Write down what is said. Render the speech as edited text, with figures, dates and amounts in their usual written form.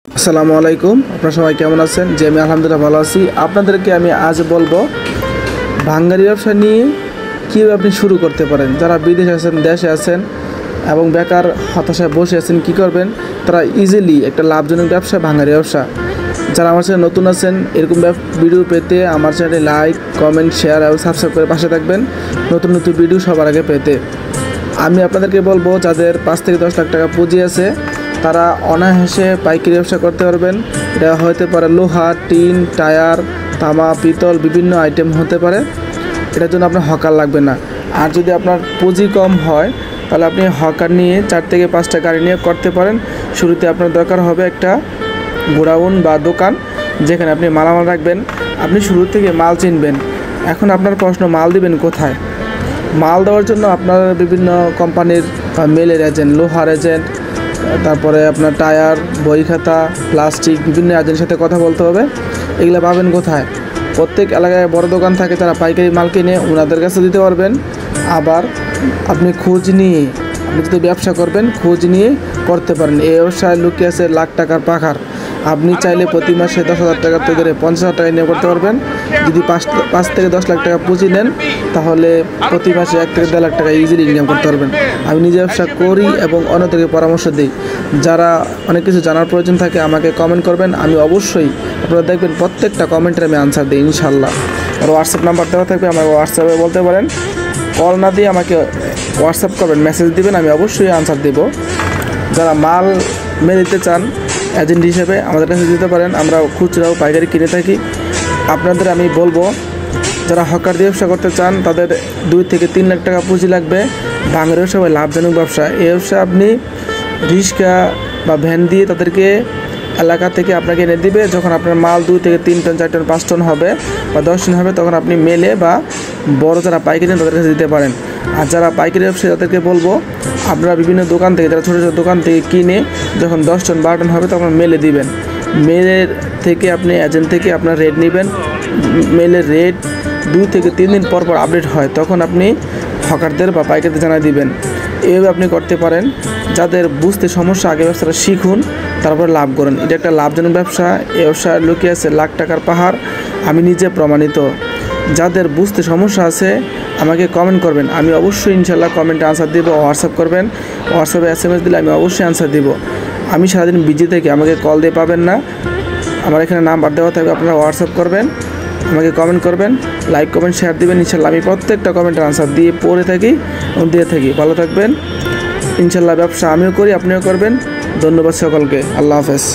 আসসালামু আলাইকুম, আপনারা সবাই কেমন আছেন? আমি আলহামদুলিল্লাহ ভালো আছি। আপনাদেরকে আমি আজ বলবো ভাঙ্গারি ব্যবসা নিয়ে কীভাবে আপনি শুরু করতে পারেন। যারা বিদেশে আছেন, দেশে আছেন এবং বেকার হতাশায় বসে আছেন, কি করবেন? তারা ইজিলি একটা লাভজনক ব্যবসা ভাঙ্গারি ব্যবসা। যারা আমার চ্যানেলে নতুন আছেন, এরকম ভিডিও পেতে আমার চ্যানেলে লাইক, কমেন্ট, শেয়ার এবং সাবস্ক্রাইব করে পাশে থাকবেন নতুন নতুন ভিডিও সবার আগে পেতে। আমি আপনাদেরকে বলবো, যাদের 5 থেকে 10 লাখ টাকা পুঁজি আছে তারা অনায়াসে পাইকারি ব্যবসা করতে পারবেন। এটা হতে পারে লোহা, টিন, টায়ার, তামা, পিতল, বিভিন্ন আইটেম হতে পারে। এটার জন্য আপনার হকার লাগবে না। আর যদি আপনার পুঁজি কম হয় তাহলে আপনি হকার নিয়ে 4 থেকে 5টা গাড়ি নিয়ে করতে পারেন। শুরুতে আপনার দরকার হবে একটা গোডাউন বা দোকান, যেখানে আপনি মালামাল রাখবেন। আপনি শুরু থেকে মাল চিনবেন। এখন আপনার প্রশ্ন, মাল দিবেন কোথায়? মাল দেওয়ার জন্য আপনার বিভিন্ন কোম্পানির মেলের এজেন্ট, লোহার এজেন্ট, তারপরে আপনার টায়ার, বই খাতা, প্লাস্টিক, বিভিন্ন এজেন্টের সাথে কথা বলতে হবে। এগুলো পাবেন কোথায়? প্রত্যেক এলাকায় বড় দোকান থাকে, তারা পাইকারি মাল কিনে ওনাদের কাছে দিতে পারবেন। আবার আপনি খোঁজ নিয়ে, আপনি যদি ব্যবসা করবেন, খোঁজ নিয়ে করতে পারেন। এই ব্যবসায় লুকিয়ে আছে লাখ টাকার পাখার। আপনি চাইলে প্রতি মাসে 10,000 টাকা থেকে 50,000 টাকা নিয়ে করতে পারবেন। যদি 5 থেকে 10 লাখ টাকা পুঁজি নেন তাহলে প্রতি মাসে 1 থেকে 1.5 লাখ টাকা ইজিলি ইনকাম করতে পারবেন। আমি নিজে ব্যবসা করি এবং অন্যদেরকে পরামর্শ দিই। যারা অনেক কিছু জানার প্রয়োজন থাকে আমাকে কমেন্ট করবেন। আমি অবশ্যই, আপনারা দেখবেন প্রত্যেকটা কমেন্টের আমি আনসার দিই ইনশাল্লাহ। আর হোয়াটসঅ্যাপ নাম্বার দেওয়া থাকবে, আমাকে হোয়াটসঅ্যাপে বলতে পারেন। কল না দিয়ে আমাকে হোয়াটসঅ্যাপ করবেন, মেসেজ দিবেন, আমি অবশ্যই আনসার দেব। যারা মাল দিতে চান এজেন্ট হিসেবে আমাদের কাছে দিতে পারেন। আমরা খুচরাও পাইকারি কিনে থাকি। আপনাদের আমি বলবো, যারা হকার দিয়ে ব্যবসা করতে চান তাদের 2 থেকে 3 লাখ টাকা পুঁজি লাগবে। ভাঙ্গারি ব্যবসা লাভজনক ব্যবসা। এই ব্যবসা আপনি রিক্সা বা ভ্যান দিয়ে তাদেরকে এলাকা থেকে আপনাকে এনে দিবে। যখন আপনার মাল 2 থেকে 3 টন, 4 টন, 5 টন হবে বা 10 টন হবে, তখন আপনি মেলে বা বড় যারা পাইকারি তাদের কাছে দিতে পারেন। আর যারা পাইকারি ব্যবসায়ী তাদেরকে বলবো, আপনারা বিভিন্ন দোকান থেকে, যারা ছোটো ছোটো দোকান থেকে কিনে যখন 10 টন 12 টন হবে তখন মেলে দিবেন। মেলের থেকে আপনি এজেন্ট থেকে আপনার রেট নেবেন। মেলের রেট 2 থেকে 3 দিন পর পর আপডেট হয়, তখন আপনি হকারদের বা পাইকারদের জানাই দিবেন। এইভাবে আপনি করতে পারেন। যাদের বুঝতে সমস্যা, আগে ব্যবসাটা শিখুন, তারপরে লাভ করেন। এটা একটা লাভজনক ব্যবসা। এই ব্যবসা লুকিয়ে আছে লাখ টাকার পাহাড়, আমি নিজে প্রমাণিত। যাদের বুঝতে সমস্যা আছে আমাকে কমেন্ট করবেন, আমি অবশ্যই ইনশাল্লাহ কমেন্টে আনসার দেবো। হোয়াটসঅ্যাপ করবেন, হোয়াটসঅ্যাপে SMS দিলে আমি অবশ্যই আনসার দেবো। আমি সারাদিন বিজি থেকে, আমাকে কল দিয়ে পাবেন না। আমার এখানে নাম্বার দেওয়া থাকবে, আপনারা হোয়াটসঅ্যাপ করবেন, আমাকে কমেন্ট করবেন, লাইক, কমেন্ট, শেয়ার দিবেন। ইনশাল্লাহ আমি প্রত্যেকটা কমেন্টের আনসার দিয়ে পড়ে থাকি এবং দিয়ে থাকি। ভালো থাকবেন। ইনশাল্লাহ ব্যবসা আমিও করি, আপনিও করবেন। ধন্যবাদ সকলকে। আল্লাহ হাফেজ।